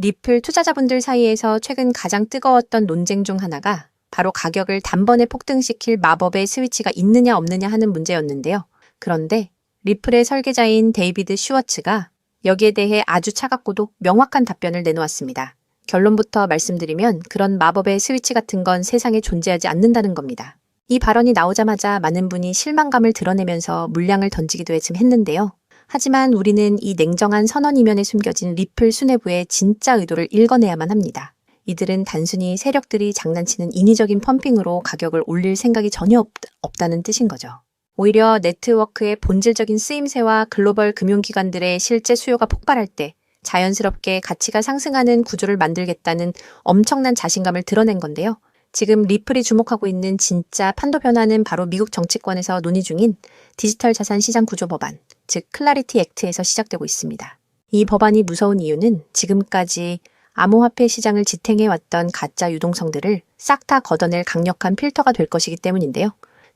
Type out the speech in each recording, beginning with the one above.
리플 투자자분들 사이에서 최근 가장 뜨거웠던 논쟁 중 하나가 바로 가격을 단번에 폭등시킬 마법의 스위치가 있느냐 없느냐 하는 문제였는데요. 그런데 리플의 설계자인 데이비드 슈워츠가 여기에 대해 아주 차갑고도 명확한 답변을 내놓았습니다. 결론부터 말씀드리면 그런 마법의 스위치 같은 건 세상에 존재하지 않는다는 겁니다. 이 발언이 나오자마자 많은 분이 실망감을 드러내면서 물량을 던지기도 했는데요. 하지만 우리는 이 냉정한 선언 이면에 숨겨진 리플 수뇌부의 진짜 의도를 읽어내야만 합니다. 이들은 단순히 세력들이 장난치는 인위적인 펌핑으로 가격을 올릴 생각이 전혀 없다는 뜻인 거죠. 오히려 네트워크의 본질적인 쓰임새와 글로벌 금융기관들의 실제 수요가 폭발할 때 자연스럽게 가치가 상승하는 구조를 만들겠다는 엄청난 자신감을 드러낸 건데요. 지금 리플이 주목하고 있는 진짜 판도 변화는 바로 미국 정치권에서 논의 중인 디지털 자산 시장 구조 법안, 즉 클라리티 액트에서 시작되고 있습니다. 이 법안이 무서운 이유는 지금까지 암호화폐 시장을 지탱해왔던 가짜 유동성들을 싹 다 걷어낼 강력한 필터가 될 것이기 때문인데요.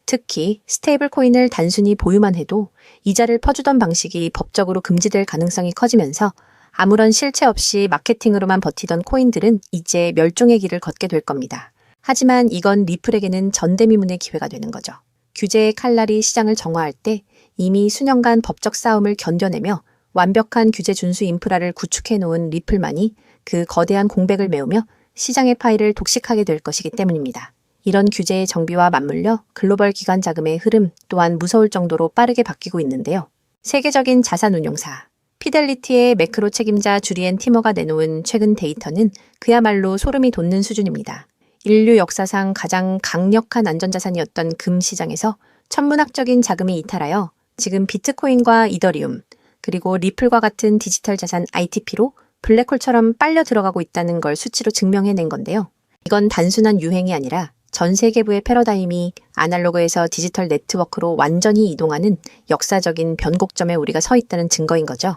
특히 스테이블 코인을 단순히 보유만 해도 이자를 퍼주던 방식이 법적으로 금지될 가능성이 커지면서 아무런 실체 없이 마케팅으로만 버티던 코인들은 이제 멸종의 길을 걷게 될 겁니다. 하지만 이건 리플에게는 전대미문의 기회가 되는 거죠. 규제의 칼날이 시장을 정화할 때 이미 수년간 법적 싸움을 견뎌내며 완벽한 규제 준수 인프라를 구축해 놓은 리플만이 그 거대한 공백을 메우며 시장의 파이를 독식하게 될 것이기 때문입니다. 이런 규제의 정비와 맞물려 글로벌 기관 자금의 흐름 또한 무서울 정도로 빠르게 바뀌고 있는데요. 세계적인 자산운용사 피델리티의 매크로 책임자 주리엔 티머가 내놓은 최근 데이터는 그야말로 소름이 돋는 수준입니다. 인류 역사상 가장 강력한 안전자산이었던 금 시장에서 천문학적인 자금이 이탈하여 지금 비트코인과 이더리움, 그리고 리플과 같은 디지털 자산 ITP로 블랙홀처럼 빨려 들어가고 있다는 걸 수치로 증명해낸 건데요. 이건 단순한 유행이 아니라 전 세계부의 패러다임이 아날로그에서 디지털 네트워크로 완전히 이동하는 역사적인 변곡점에 우리가 서 있다는 증거인 거죠.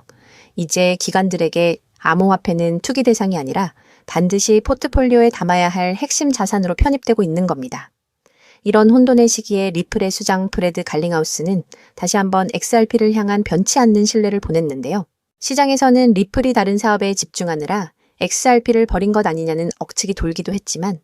이제 기관들에게 암호화폐는 투기 대상이 아니라 반드시 포트폴리오에 담아야 할 핵심 자산으로 편입되고 있는 겁니다. 이런 혼돈의 시기에 리플의 수장 브래드 갈링하우스는 다시 한번 XRP를 향한 변치 않는 신뢰를 보냈는데요. 시장에서는 리플이 다른 사업에 집중하느라 XRP를 버린 것 아니냐는 억측이 돌기도 했지만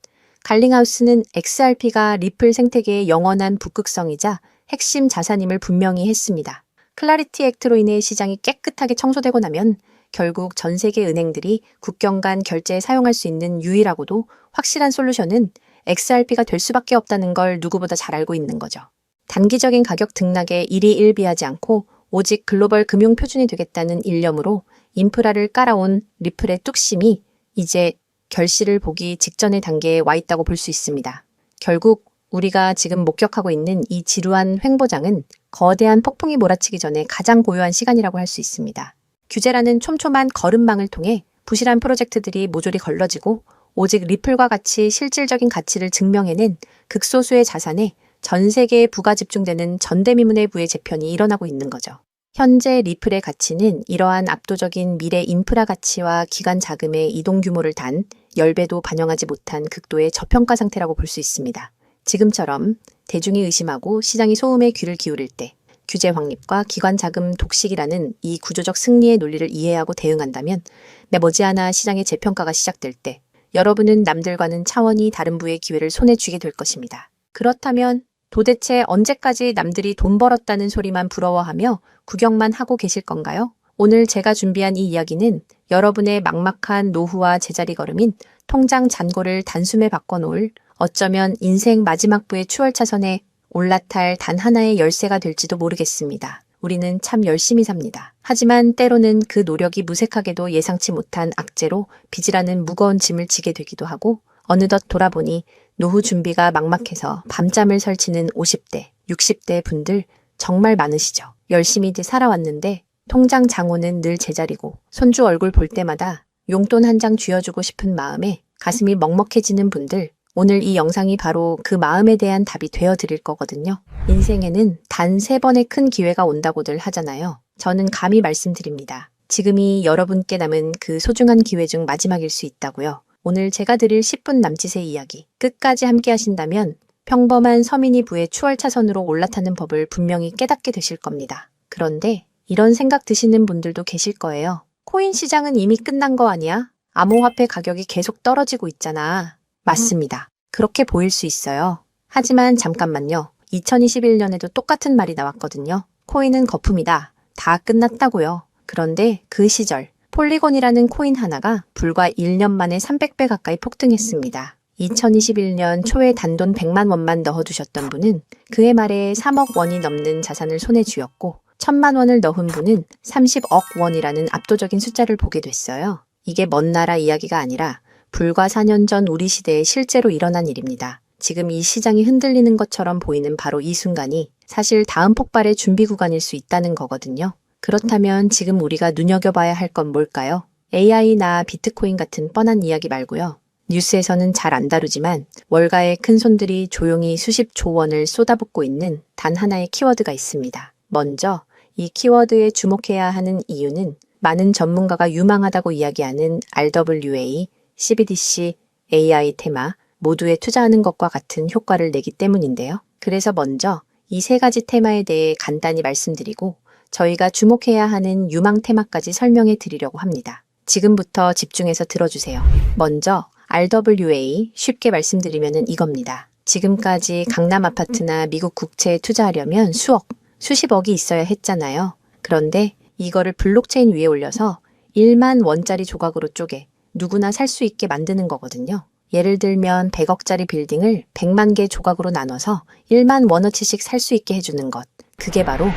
갈링하우스는 XRP가 리플 생태계의 영원한 북극성이자 핵심 자산임을 분명히 했습니다. 클라리티 액트로 인해 시장이 깨끗하게 청소되고 나면 결국 전 세계 은행들이 국경 간 결제에 사용할 수 있는 유일하고도 확실한 솔루션은 XRP가 될 수밖에 없다는 걸 누구보다 잘 알고 있는 거죠. 단기적인 가격 등락에 일희일비하지 않고 오직 글로벌 금융 표준이 되겠다는 일념으로 인프라를 깔아온 리플의 뚝심이 이제 결실을 보기 직전의 단계에 와 있다고 볼 수 있습니다. 결국 우리가 지금 목격하고 있는 이 지루한 횡보장은 거대한 폭풍이 몰아치기 전에 가장 고요한 시간이라고 할 수 있습니다. 규제라는 촘촘한 거름망을 통해 부실한 프로젝트들이 모조리 걸러지고 오직 리플과 같이 실질적인 가치를 증명해낸 극소수의 자산에 전 세계에 부가 집중되는 전대미문의 부의 재편이 일어나고 있는 거죠. 현재 리플의 가치는 이러한 압도적인 미래 인프라 가치와 기관 자금의 이동 규모를 단 10배도 반영하지 못한 극도의 저평가 상태라고 볼 수 있습니다. 지금처럼 대중이 의심하고 시장이 소음에 귀를 기울일 때 규제 확립과 기관 자금 독식이라는 이 구조적 승리의 논리를 이해하고 대응한다면 머지않아 시장의 재평가가 시작될 때 여러분은 남들과는 차원이 다른 부의 기회를 손에 쥐게 될 것입니다. 그렇다면 도대체 언제까지 남들이 돈 벌었다는 소리만 부러워하며 구경만 하고 계실 건가요? 오늘 제가 준비한 이 이야기는 여러분의 막막한 노후와 제자리 걸음인 통장 잔고를 단숨에 바꿔놓을 어쩌면 인생 마지막 부의 추월차선에 올라탈 단 하나의 열쇠가 될지도 모르겠습니다. 우리는 참 열심히 삽니다. 하지만 때로는 그 노력이 무색하게도 예상치 못한 악재로 빚이라는 무거운 짐을 지게 되기도 하고 어느덧 돌아보니 노후 준비가 막막해서 밤잠을 설치는 50대, 60대 분들 정말 많으시죠. 열심히들 살아왔는데 통장 잔고는 늘 제자리고 손주 얼굴 볼 때마다 용돈 한 장 쥐어주고 싶은 마음에 가슴이 먹먹해지는 분들, 오늘 이 영상이 바로 그 마음에 대한 답이 되어드릴 거거든요. 인생에는 단 3번의 큰 기회가 온다고들 하잖아요. 저는 감히 말씀드립니다. 지금이 여러분께 남은 그 소중한 기회 중 마지막일 수 있다고요. 오늘 제가 드릴 10분 남짓의 이야기 끝까지 함께 하신다면 평범한 서민이 부의 추월차선으로 올라타는 법을 분명히 깨닫게 되실 겁니다. 그런데 이런 생각 드시는 분들도 계실 거예요. 코인 시장은 이미 끝난 거 아니야? 암호화폐 가격이 계속 떨어지고 있잖아. 맞습니다. 그렇게 보일 수 있어요. 하지만 잠깐만요. 2021년에도 똑같은 말이 나왔거든요. 코인은 거품이다. 다 끝났다고요. 그런데 그 시절 폴리곤이라는 코인 하나가 불과 1년 만에 300배 가까이 폭등했습니다. 2021년 초에 단돈 100만 원만 넣어두셨던 분은 그해 말에 3억 원이 넘는 자산을 손에 쥐었고 1000만 원을 넣은 분은 30억 원이라는 압도적인 숫자를 보게 됐어요. 이게 먼 나라 이야기가 아니라 불과 4년 전 우리 시대에 실제로 일어난 일입니다. 지금 이 시장이 흔들리는 것처럼 보이는 바로 이 순간이 사실 다음 폭발의 준비 구간일 수 있다는 거거든요. 그렇다면 지금 우리가 눈여겨봐야 할 건 뭘까요? AI나 비트코인 같은 뻔한 이야기 말고요. 뉴스에서는 잘 안 다루지만 월가의 큰손들이 조용히 수십조 원을 쏟아붓고 있는 단 하나의 키워드가 있습니다. 먼저 이 키워드에 주목해야 하는 이유는 많은 전문가가 유망하다고 이야기하는 RWA, CBDC, AI 테마 모두에 투자하는 것과 같은 효과를 내기 때문인데요. 그래서 먼저 이 세 가지 테마에 대해 간단히 말씀드리고 저희가 주목해야 하는 유망 테마까지 설명해 드리려고 합니다. 지금부터 집중해서 들어주세요. 먼저 RWA 쉽게 말씀드리면 이겁니다. 지금까지 강남 아파트나 미국 국채에 투자하려면 수억, 수십억이 있어야 했잖아요. 그런데 이거를 블록체인 위에 올려서 1만 원짜리 조각으로 쪼개 누구나 살 수 있게 만드는 거거든요. 예를 들면 100억짜리 빌딩을 100만 개 조각으로 나눠서 1만 원어치씩 살 수 있게 해주는 것. 그게 바로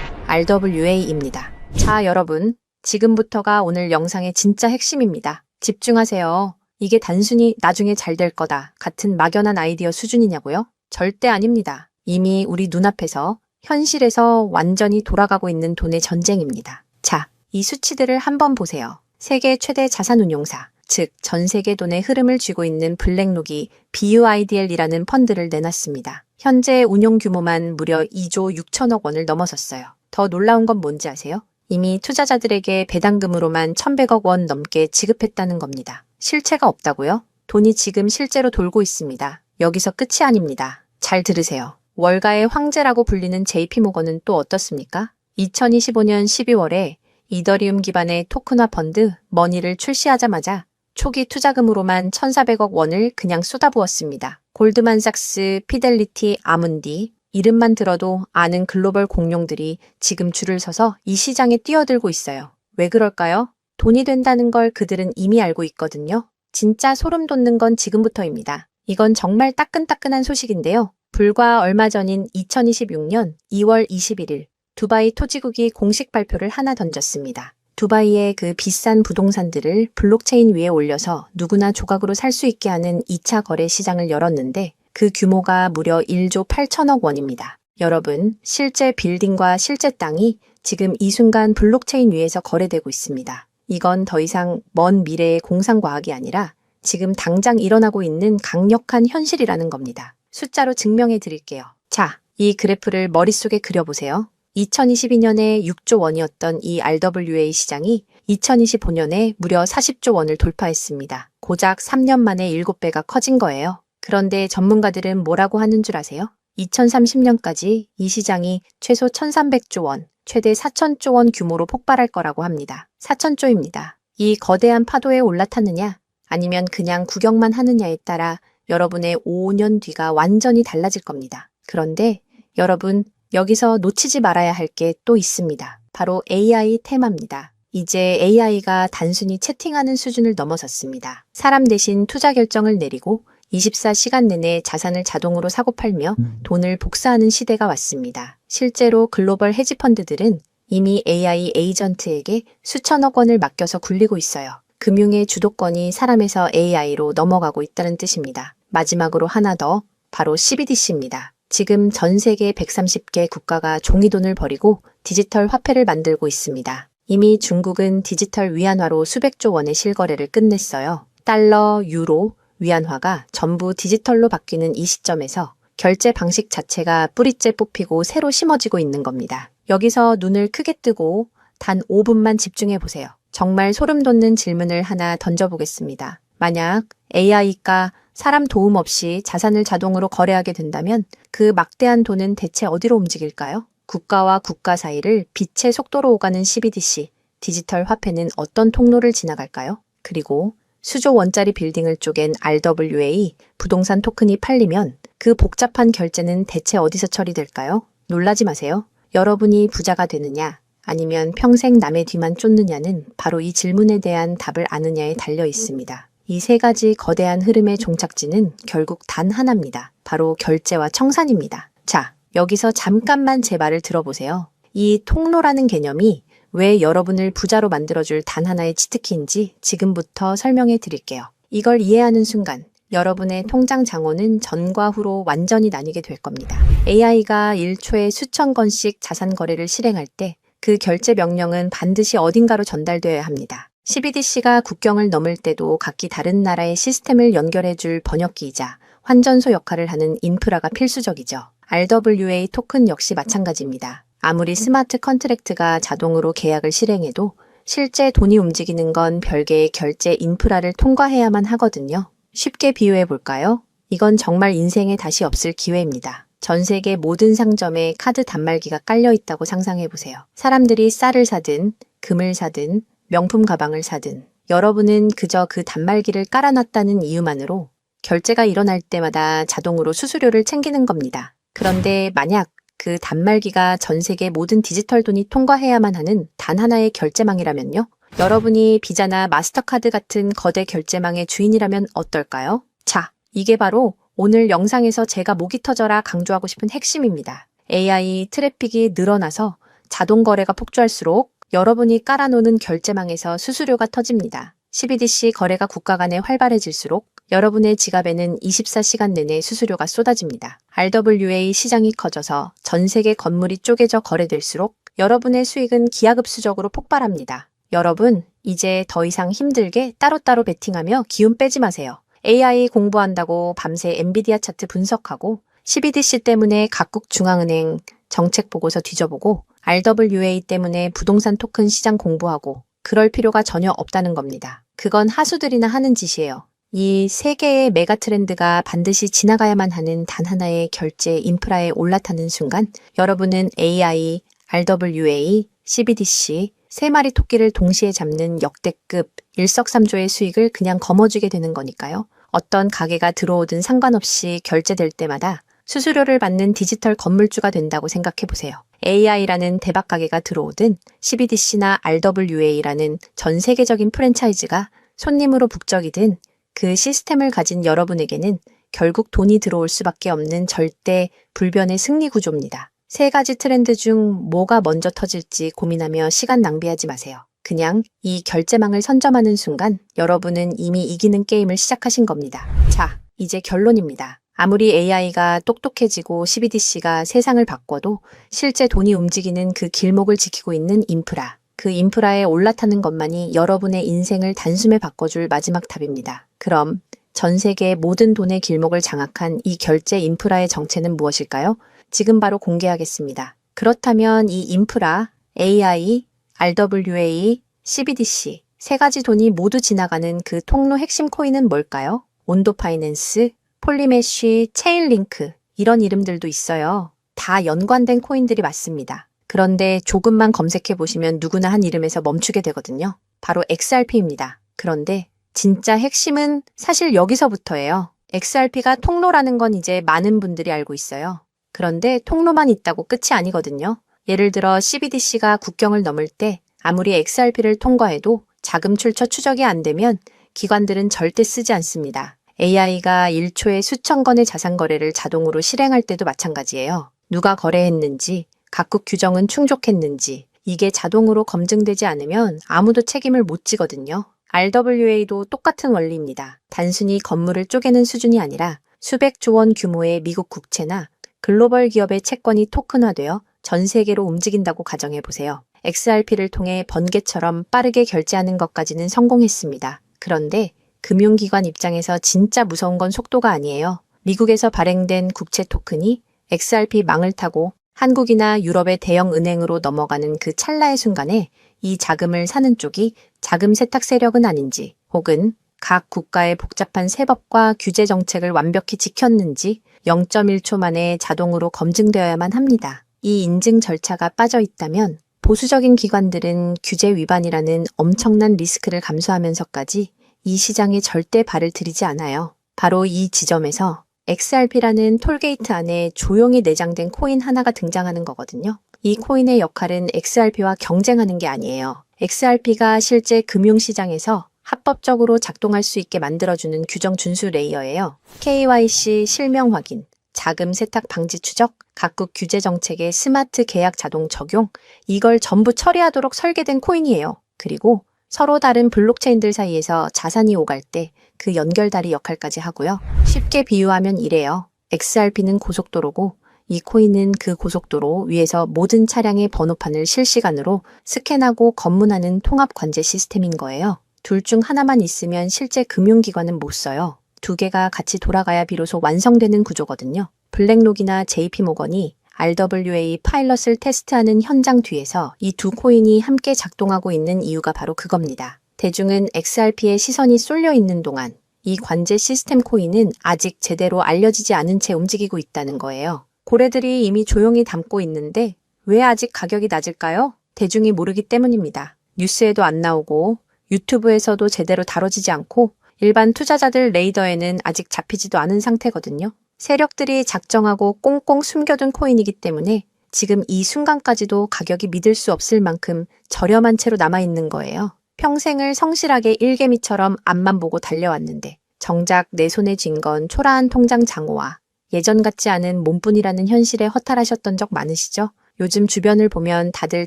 RWA입니다. 자, 여러분. 지금부터가 오늘 영상의 진짜 핵심입니다. 집중하세요. 이게 단순히 나중에 잘 될 거다 같은 막연한 아이디어 수준이냐고요? 절대 아닙니다. 이미 우리 눈앞에서 현실에서 완전히 돌아가고 있는 돈의 전쟁입니다. 자, 이 수치들을 한번 보세요. 세계 최대 자산운용사, 즉 전 세계 돈의 흐름을 쥐고 있는 블랙록이 BUIDL이라는 펀드를 내놨습니다. 현재 운용 규모만 무려 2조 6천억 원을 넘어섰어요. 더 놀라운 건 뭔지 아세요? 이미 투자자들에게 배당금으로만 1,100억 원 넘게 지급했다는 겁니다. 실체가 없다고요? 돈이 지금 실제로 돌고 있습니다. 여기서 끝이 아닙니다. 잘 들으세요. 월가의 황제라고 불리는 JP모건은 또 어떻습니까? 2025년 12월에 이더리움 기반의 토큰화 펀드 머니를 출시하자마자 초기 투자금으로만 1,400억 원을 그냥 쏟아부었습니다. 골드만삭스, 피델리티, 아문디 이름만 들어도 아는 글로벌 공룡들이 지금 줄을 서서 이 시장에 뛰어들고 있어요. 왜 그럴까요? 돈이 된다는 걸 그들은 이미 알고 있거든요. 진짜 소름 돋는 건 지금부터입니다. 이건 정말 따끈따끈한 소식인데요. 불과 얼마 전인 2026년 2월 21일 두바이 토지국이 공식 발표를 하나 던졌습니다. 두바이의 그 비싼 부동산들을 블록체인 위에 올려서 누구나 조각으로 살 수 있게 하는 2차 거래 시장을 열었는데 그 규모가 무려 1조 8천억 원입니다. 여러분, 실제 빌딩과 실제 땅이 지금 이 순간 블록체인 위에서 거래되고 있습니다. 이건 더 이상 먼 미래의 공상과학이 아니라 지금 당장 일어나고 있는 강력한 현실이라는 겁니다. 숫자로 증명해 드릴게요. 자, 이 그래프를 머릿속에 그려보세요. 2022년에 6조 원이었던 이 RWA 시장이 2025년에 무려 40조 원을 돌파했습니다. 고작 3년 만에 7배가 커진 거예요. 그런데 전문가들은 뭐라고 하는 줄 아세요? 2030년까지 이 시장이 최소 1,300조 원, 최대 4,000조 원 규모로 폭발할 거라고 합니다. 4,000조입니다. 이 거대한 파도에 올라탔느냐, 아니면 그냥 구경만 하느냐에 따라 여러분의 5년 뒤가 완전히 달라질 겁니다. 그런데 여러분, 여기서 놓치지 말아야 할 게 또 있습니다. 바로 AI 테마입니다. 이제 AI가 단순히 채팅하는 수준을 넘어섰습니다. 사람 대신 투자 결정을 내리고 24시간 내내 자산을 자동으로 사고팔며 돈을 복사하는 시대가 왔습니다. 실제로 글로벌 헤지펀드들은 이미 AI 에이전트에게 수천억 원을 맡겨서 굴리고 있어요. 금융의 주도권이 사람에서 AI로 넘어가고 있다는 뜻입니다. 마지막으로 하나 더, 바로 CBDC입니다. 지금 전 세계 130개 국가가 종이돈을 버리고 디지털 화폐를 만들고 있습니다. 이미 중국은 디지털 위안화로 수백조 원의 실거래를 끝냈어요. 달러, 유로, 위안화가 전부 디지털로 바뀌는 이 시점에서 결제 방식 자체가 뿌리째 뽑히고 새로 심어지고 있는 겁니다. 여기서 눈을 크게 뜨고 단 5분만 집중해 보세요. 정말 소름 돋는 질문을 하나 던져보겠습니다. 만약 AI가 사람 도움 없이 자산을 자동으로 거래하게 된다면 그 막대한 돈은 대체 어디로 움직일까요? 국가와 국가 사이를 빛의 속도로 오가는 CBDC, 디지털 화폐는 어떤 통로를 지나갈까요? 그리고 수조 원짜리 빌딩을 쪼갠 RWA 부동산 토큰이 팔리면 그 복잡한 결제는 대체 어디서 처리될까요? 놀라지 마세요. 여러분이 부자가 되느냐, 아니면 평생 남의 뒤만 쫓느냐는 바로 이 질문에 대한 답을 아느냐에 달려 있습니다. 이 세 가지 거대한 흐름의 종착지는 결국 단 하나입니다. 바로 결제와 청산입니다. 자, 여기서 잠깐만 제 말을 들어보세요. 이 통로라는 개념이 왜 여러분을 부자로 만들어줄 단 하나의 치트키인지 지금부터 설명해 드릴게요. 이걸 이해하는 순간 여러분의 통장 잔고는 전과 후로 완전히 나뉘게 될 겁니다. AI가 1초에 수천 건씩 자산 거래를 실행할 때 그 결제 명령은 반드시 어딘가로 전달되어야 합니다. CBDC가 국경을 넘을 때도 각기 다른 나라의 시스템을 연결해줄 번역기이자 환전소 역할을 하는 인프라가 필수적이죠. RWA 토큰 역시 마찬가지입니다. 아무리 스마트 컨트랙트가 자동으로 계약을 실행해도 실제 돈이 움직이는 건 별개의 결제 인프라를 통과해야만 하거든요. 쉽게 비유해 볼까요? 이건 정말 인생에 다시 없을 기회입니다. 전 세계 모든 상점에 카드 단말기가 깔려 있다고 상상해 보세요. 사람들이 쌀을 사든, 금을 사든, 명품 가방을 사든, 여러분은 그저 그 단말기를 깔아놨다는 이유만으로 결제가 일어날 때마다 자동으로 수수료를 챙기는 겁니다. 그런데 만약 그 단말기가 전 세계 모든 디지털 돈이 통과해야만 하는 단 하나의 결제망이라면요? 여러분이 비자나 마스터카드 같은 거대 결제망의 주인이라면 어떨까요? 자, 이게 바로 오늘 영상에서 제가 목이 터져라 강조하고 싶은 핵심입니다. AI 트래픽이 늘어나서 자동 거래가 폭주할수록 여러분이 깔아놓는 결제망에서 수수료가 터집니다. CBDC 거래가 국가 간에 활발해질수록 여러분의 지갑에는 24시간 내내 수수료가 쏟아집니다. RWA 시장이 커져서 전 세계 건물이 쪼개져 거래될수록 여러분의 수익은 기하급수적으로 폭발합니다. 여러분, 이제 더 이상 힘들게 따로따로 베팅하며 기운 빼지 마세요. AI 공부한다고 밤새 엔비디아 차트 분석하고 CBDC 때문에 각국 중앙은행 정책 보고서 뒤져보고 RWA 때문에 부동산 토큰 시장 공부하고 그럴 필요가 전혀 없다는 겁니다. 그건 하수들이나 하는 짓이에요. 이 세 개의 메가 트렌드가 반드시 지나가야만 하는 단 하나의 결제 인프라에 올라타는 순간 여러분은 AI, RWA, CBDC 세 마리 토끼를 동시에 잡는 역대급 일석삼조의 수익을 그냥 거머쥐게 되는 거니까요. 어떤 가게가 들어오든 상관없이 결제될 때마다 수수료를 받는 디지털 건물주가 된다고 생각해 보세요. AI라는 대박 가게가 들어오든 CBDC나 RWA라는 전 세계적인 프랜차이즈가 손님으로 북적이든 그 시스템을 가진 여러분에게는 결국 돈이 들어올 수밖에 없는 절대 불변의 승리 구조입니다. 세 가지 트렌드 중 뭐가 먼저 터질지 고민하며 시간 낭비하지 마세요. 그냥 이 결제망을 선점하는 순간 여러분은 이미 이기는 게임을 시작하신 겁니다. 자, 이제 결론입니다. 아무리 AI가 똑똑해지고 CBDC가 세상을 바꿔도 실제 돈이 움직이는 그 길목을 지키고 있는 인프라, 그 인프라에 올라타는 것만이 여러분의 인생을 단숨에 바꿔줄 마지막 답입니다. 그럼 전 세계의 모든 돈의 길목을 장악한 이 결제 인프라의 정체는 무엇일까요? 지금 바로 공개하겠습니다. 그렇다면 이 인프라, AI, RWA, CBDC 세 가지 돈이 모두 지나가는 그 통로 핵심 코인은 뭘까요? 온도 파이낸스, 폴리메쉬, 체인링크 이런 이름들도 있어요. 다 연관된 코인들이 맞습니다. 그런데 조금만 검색해 보시면 누구나 한 이름에서 멈추게 되거든요. 바로 XRP입니다. 그런데 진짜 핵심은 사실 여기서부터예요. XRP가 통로라는 건 이제 많은 분들이 알고 있어요. 그런데 통로만 있다고 끝이 아니거든요. 예를 들어 CBDC가 국경을 넘을 때 아무리 XRP를 통과해도 자금 출처 추적이 안 되면 기관들은 절대 쓰지 않습니다. AI가 1초에 수천 건의 자산 거래를 자동으로 실행할 때도 마찬가지예요. 누가 거래했는지, 각국 규정은 충족했는지 이게 자동으로 검증되지 않으면 아무도 책임을 못 지거든요. RWA도 똑같은 원리입니다. 단순히 건물을 쪼개는 수준이 아니라 수백조 원 규모의 미국 국채나 글로벌 기업의 채권이 토큰화되어 전 세계로 움직인다고 가정해보세요. XRP를 통해 번개처럼 빠르게 결제하는 것까지는 성공했습니다. 그런데 금융기관 입장에서 진짜 무서운 건 속도가 아니에요. 미국에서 발행된 국채 토큰이 XRP 망을 타고 한국이나 유럽의 대형 은행으로 넘어가는 그 찰나의 순간에 이 자금을 사는 쪽이 자금 세탁 세력은 아닌지, 혹은 각 국가의 복잡한 세법과 규제 정책을 완벽히 지켰는지 0.1초 만에 자동으로 검증되어야만 합니다. 이 인증 절차가 빠져 있다면 보수적인 기관들은 규제 위반이라는 엄청난 리스크를 감수하면서까지 이 시장에 절대 발을 들이지 않아요. 바로 이 지점에서 XRP라는 톨게이트 안에 조용히 내장된 코인 하나가 등장하는 거거든요. 이 코인의 역할은 XRP와 경쟁하는 게 아니에요. XRP가 실제 금융시장에서 합법적으로 작동할 수 있게 만들어주는 규정 준수 레이어예요. KYC 실명 확인, 자금 세탁 방지 추적, 각국 규제 정책의 스마트 계약 자동 적용, 이걸 전부 처리하도록 설계된 코인이에요. 그리고 서로 다른 블록체인들 사이에서 자산이 오갈 때 그 연결다리 역할까지 하고요. 쉽게 비유하면 이래요. XRP는 고속도로고 이 코인은 그 고속도로 위에서 모든 차량의 번호판을 실시간으로 스캔하고 검문하는 통합 관제 시스템인 거예요. 둘 중 하나만 있으면 실제 금융기관은 못 써요. 두 개가 같이 돌아가야 비로소 완성되는 구조거든요. 블랙록이나 JP모건이 RWA 파일럿을 테스트하는 현장 뒤에서 이 두 코인이 함께 작동하고 있는 이유가 바로 그겁니다. 대중은 XRP에 시선이 쏠려 있는 동안 이 관제 시스템 코인은 아직 제대로 알려지지 않은 채 움직이고 있다는 거예요. 고래들이 이미 조용히 담고 있는데 왜 아직 가격이 낮을까요? 대중이 모르기 때문입니다. 뉴스에도 안 나오고 유튜브에서도 제대로 다뤄지지 않고 일반 투자자들 레이더에는 아직 잡히지도 않은 상태거든요. 세력들이 작정하고 꽁꽁 숨겨둔 코인이기 때문에 지금 이 순간까지도 가격이 믿을 수 없을 만큼 저렴한 채로 남아있는 거예요. 평생을 성실하게 일개미처럼 앞만 보고 달려왔는데 정작 내 손에 쥔 건 초라한 통장 잔고와 예전 같지 않은 몸뿐이라는 현실에 허탈하셨던 적 많으시죠? 요즘 주변을 보면 다들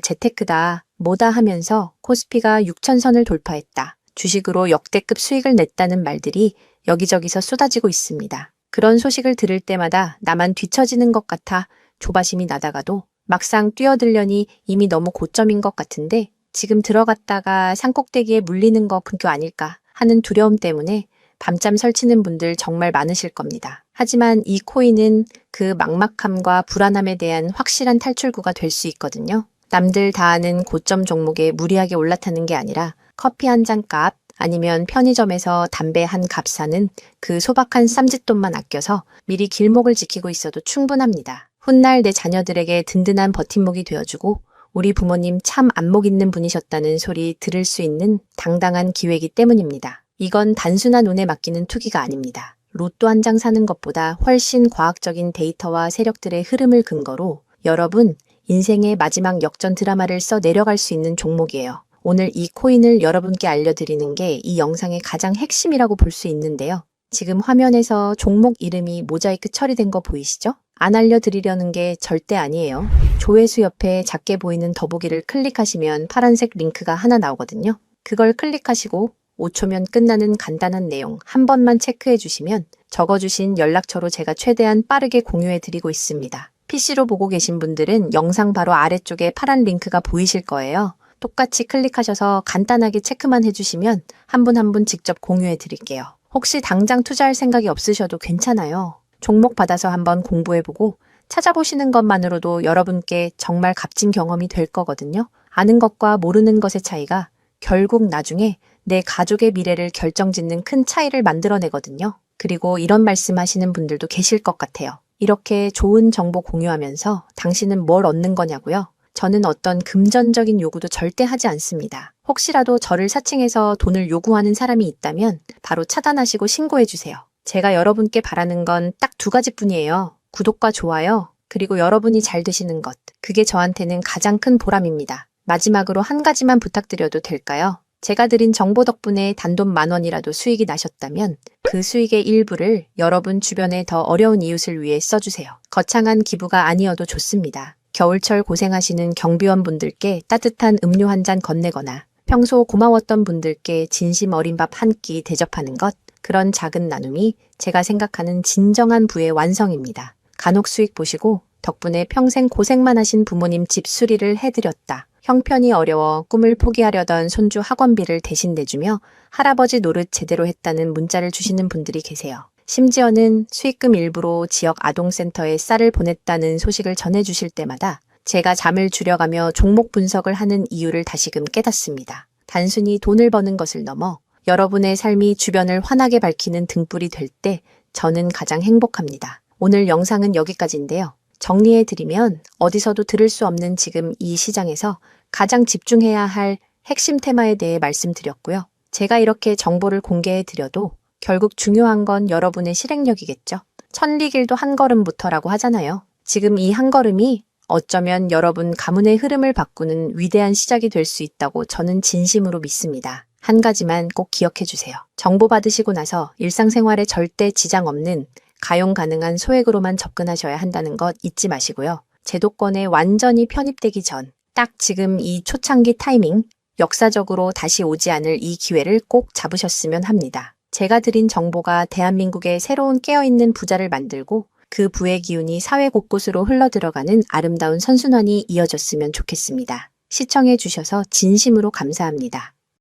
재테크다, 뭐다 하면서 코스피가 6,000선을 돌파했다, 주식으로 역대급 수익을 냈다는 말들이 여기저기서 쏟아지고 있습니다. 그런 소식을 들을 때마다 나만 뒤처지는 것 같아 조바심이 나다가도 막상 뛰어들려니 이미 너무 고점인 것 같은데 지금 들어갔다가 산꼭대기에 물리는 거 근교 아닐까 하는 두려움 때문에 밤잠 설치는 분들 정말 많으실 겁니다. 하지만 이 코인은 그 막막함과 불안함에 대한 확실한 탈출구가 될 수 있거든요. 남들 다 아는 고점 종목에 무리하게 올라타는 게 아니라 커피 한 잔 값 아니면 편의점에서 담배 한 값 사는 그 소박한 쌈짓돈만 아껴서 미리 길목을 지키고 있어도 충분합니다. 훗날 내 자녀들에게 든든한 버팀목이 되어주고 우리 부모님 참 안목 있는 분이셨다는 소리 들을 수 있는 당당한 기회이기 때문입니다. 이건 단순한 운에 맡기는 투기가 아닙니다. 로또 한 장 사는 것보다 훨씬 과학적인 데이터와 세력들의 흐름을 근거로 여러분 인생의 마지막 역전 드라마를 써 내려갈 수 있는 종목이에요. 오늘 이 코인을 여러분께 알려드리는 게 이 영상의 가장 핵심이라고 볼 수 있는데요. 지금 화면에서 종목 이름이 모자이크 처리된 거 보이시죠? 안 알려드리려는 게 절대 아니에요. 조회수 옆에 작게 보이는 더보기를 클릭하시면 파란색 링크가 하나 나오거든요. 그걸 클릭하시고 5초면 끝나는 간단한 내용 한 번만 체크해 주시면 적어주신 연락처로 제가 최대한 빠르게 공유해 드리고 있습니다. PC로 보고 계신 분들은 영상 바로 아래쪽에 파란 링크가 보이실 거예요. 똑같이 클릭하셔서 간단하게 체크만 해주시면 한 분 한 분 직접 공유해 드릴게요. 혹시 당장 투자할 생각이 없으셔도 괜찮아요. 종목 받아서 한번 공부해보고 찾아보시는 것만으로도 여러분께 정말 값진 경험이 될 거거든요. 아는 것과 모르는 것의 차이가 결국 나중에 내 가족의 미래를 결정짓는 큰 차이를 만들어내거든요. 그리고 이런 말씀하시는 분들도 계실 것 같아요. 이렇게 좋은 정보 공유하면서 당신은 뭘 얻는 거냐고요? 저는 어떤 금전적인 요구도 절대 하지 않습니다. 혹시라도 저를 사칭해서 돈을 요구하는 사람이 있다면 바로 차단하시고 신고해주세요. 제가 여러분께 바라는 건 딱 두 가지뿐이에요. 구독과 좋아요, 그리고 여러분이 잘 되시는 것. 그게 저한테는 가장 큰 보람입니다. 마지막으로 한 가지만 부탁드려도 될까요? 제가 드린 정보 덕분에 단돈 10,000원이라도 수익이 나셨다면 그 수익의 일부를 여러분 주변에 더 어려운 이웃을 위해 써주세요. 거창한 기부가 아니어도 좋습니다. 겨울철 고생하시는 경비원 분들께 따뜻한 음료 한 잔 건네거나 평소 고마웠던 분들께 진심 어린 밥 한 끼 대접하는 것, 그런 작은 나눔이 제가 생각하는 진정한 부의 완성입니다. 간혹 수익 보시고 덕분에 평생 고생만 하신 부모님 집 수리를 해드렸다. 형편이 어려워 꿈을 포기하려던 손주 학원비를 대신 내주며 할아버지 노릇 제대로 했다는 문자를 주시는 분들이 계세요. 심지어는 수익금 일부로 지역 아동센터에 쌀을 보냈다는 소식을 전해주실 때마다 제가 잠을 줄여가며 종목 분석을 하는 이유를 다시금 깨닫습니다. 단순히 돈을 버는 것을 넘어 여러분의 삶이 주변을 환하게 밝히는 등불이 될 때 저는 가장 행복합니다. 오늘 영상은 여기까지인데요. 정리해드리면 어디서도 들을 수 없는 지금 이 시장에서 가장 집중해야 할 핵심 테마에 대해 말씀드렸고요. 제가 이렇게 정보를 공개해 드려도 결국 중요한 건 여러분의 실행력이겠죠. 천리길도 한 걸음부터라고 하잖아요. 지금 이 한 걸음이 어쩌면 여러분 가문의 흐름을 바꾸는 위대한 시작이 될 수 있다고 저는 진심으로 믿습니다. 한 가지만 꼭 기억해 주세요. 정보 받으시고 나서 일상생활에 절대 지장 없는 가용 가능한 소액으로만 접근하셔야 한다는 것 잊지 마시고요. 제도권에 완전히 편입되기 전, 딱 지금 이 초창기 타이밍, 역사적으로 다시 오지 않을 이 기회를 꼭 잡으셨으면 합니다. 제가 드린 정보가 대한민국의 새로운 깨어있는 부자를 만들고 그 부의 기운이 사회 곳곳으로 흘러들어가는 아름다운 선순환이 이어졌으면 좋겠습니다. 시청해 주셔서 진심으로 감사합니다.